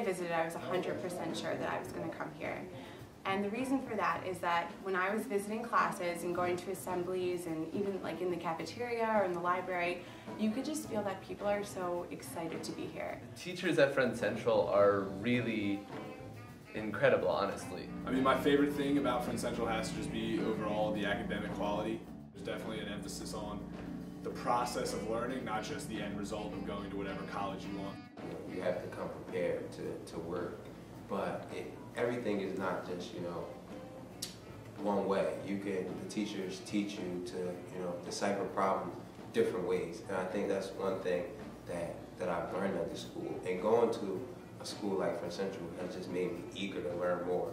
I visited, I was 100% sure that I was going to come here. And the reason for that is that when I was visiting classes and going to assemblies and even like in the cafeteria or in the library, you could just feel that people are so excited to be here. Teachers at Friends Central are really incredible, honestly. I mean, my favorite thing about Friends Central has to just be overall the academic quality. There's definitely an emphasis on the process of learning, not just the end result of going to whatever college you want. You have to come prepared to work, but everything is not just, one way. The teachers teach you to, decipher problems different ways, and I think that's one thing that I've learned at this school. And going to a school like Friends Central has just made me eager to learn more.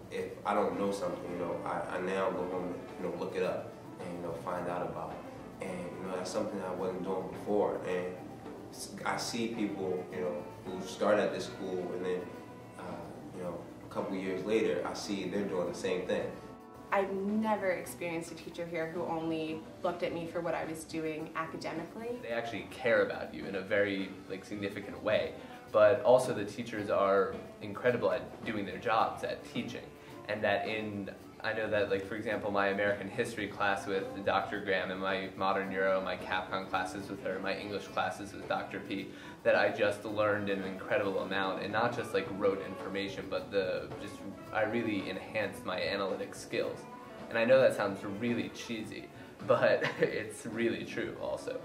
If I don't know something, I now go home and look it up and find out about it. And that's something I wasn't doing before. And I see people, who start at this school, and then, a couple years later, I see they're doing the same thing. I've never experienced a teacher here who only looked at me for what I was doing academically. They actually care about you in a very significant way, but also the teachers are incredible at doing their jobs, at teaching, and that I know that, for example, my American history class with Dr. Graham and my modern Euro, my CapCon classes with her, my English classes with Dr. P, that I just learned an incredible amount, and not just rote information, but I really enhanced my analytic skills. And I know that sounds really cheesy, but it's really true also.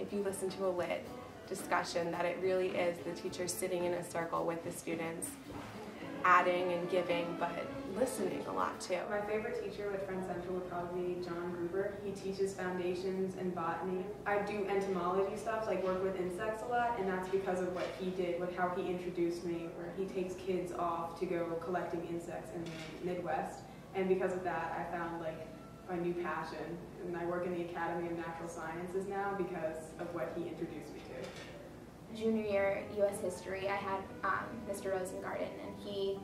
If you listen to a lit discussion, that it really is the teachers sitting in a circle with the students, adding and giving, but listening a lot too. My favorite teacher with Friends Central would probably be John Gruber. He teaches foundations and botany. I do entomology stuff, work with insects a lot, and that's because of what he did, how he introduced me, where he takes kids off to go collecting insects in the Midwest. And because of that, I found a new passion. And I work in the Academy of Natural Sciences now because of what he introduced me to. Junior year U.S. history, I had Mr. Rosengarten, and he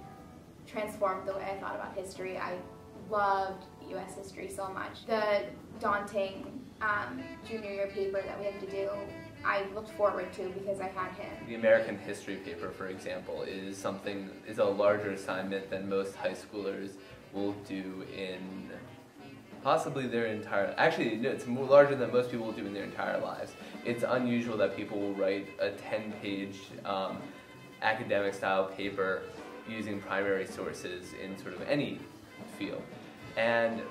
transformed the way I thought about history. I loved U.S. history so much. The daunting junior year paper that we had to do, I looked forward to because I had him. The American history paper, for example, is a larger assignment than most high schoolers will do in possibly their entire, actually no, it's larger than most people will do in their entire lives. It's unusual that people will write a 10-page academic style paper using primary sources in any field. And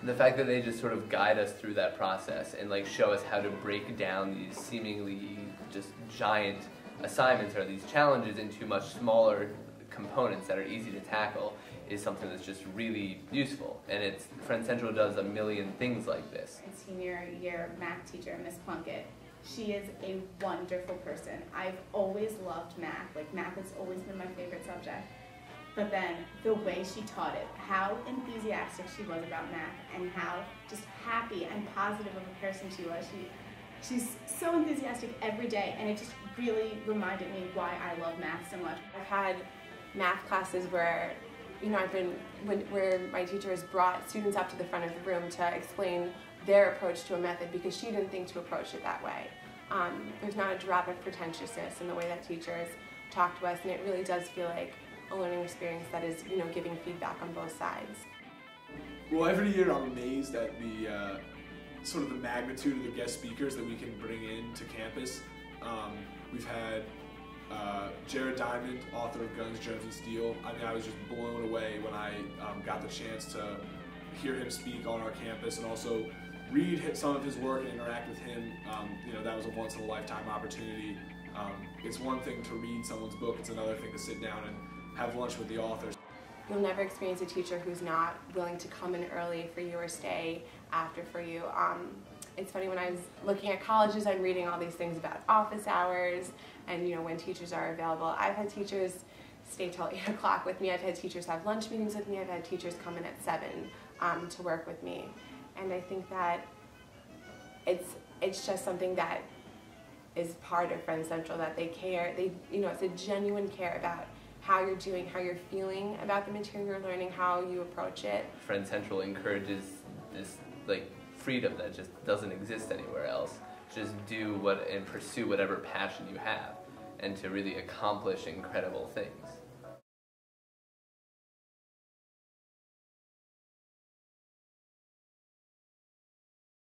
the fact that they just guide us through that process and show us how to break down these seemingly just giant assignments or these challenges into much smaller components that are easy to tackle is something that's just really useful. And Friends Central does a million things like this. Senior year math teacher, Miss Plunkett, she is a wonderful person. I've always loved math. Math has always been my favorite subject. But then the way she taught it, how enthusiastic she was about math, and how just happy and positive of a person she was. She's so enthusiastic every day, and it just really reminded me why I love math so much. I've had math classes where where my teacher has brought students up to the front of the room to explain their approach to a method because she didn't think to approach it that way. There's not a drop of pretentiousness in the way that teachers talk to us, and it really does feel like a learning experience that is, giving feedback on both sides. Well, every year I'm amazed at the the magnitude of the guest speakers that we can bring into campus. We've had Jared Diamond, author of Guns, Germs, and Steel. I was just blown away when I got the chance to hear him speak on our campus and also read some of his work and interact with him. That was a once-in-a-lifetime opportunity. It's one thing to read someone's book, it's another thing to sit down and have lunch with the authors. You'll never experience a teacher who's not willing to come in early for you or stay after for you. It's funny, when I was looking at colleges, I'm reading all these things about office hours and when teachers are available. I've had teachers stay till 8 o'clock with me. I've had teachers have lunch meetings with me. I've had teachers come in at 7 to work with me. And I think that it's just something that is part of Friends Central, that they care. It's a genuine care about how you're doing, how you're feeling about the material you're learning, how you approach it. Friends Central encourages this freedom that just doesn't exist anywhere else. Just do and pursue whatever passion you have. and to really accomplish incredible things.